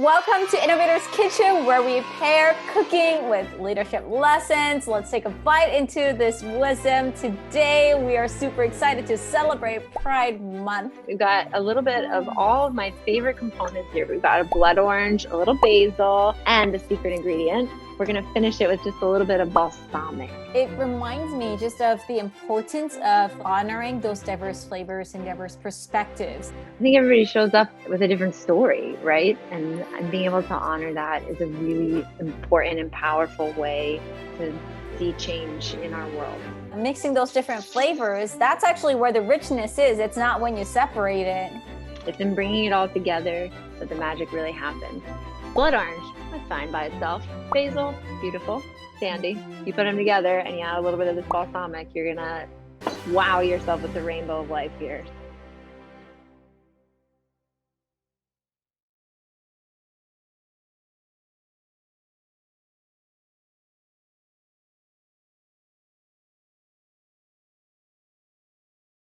Welcome to Innovators Kitchen, where we pair cooking with leadership lessons. Let's take a bite into this wisdom. Today, we are super excited to celebrate Pride Month. We've got a little bit of all of my favorite components here. We've got a blood orange, a little basil, and the secret ingredient. We're gonna finish it with just a little bit of balsamic. It reminds me just of the importance of honoring those diverse flavors and diverse perspectives. I think everybody shows up with a different story, right? And being able to honor that is a really important and powerful way to see change in our world. Mixing those different flavors, that's actually where the richness is. It's not when you separate it. It's in bringing it all together that the magic really happens. Blood orange, that's fine by itself. Basil, beautiful, dandy. You put them together and you add a little bit of this balsamic, you're gonna wow yourself with the rainbow of life here.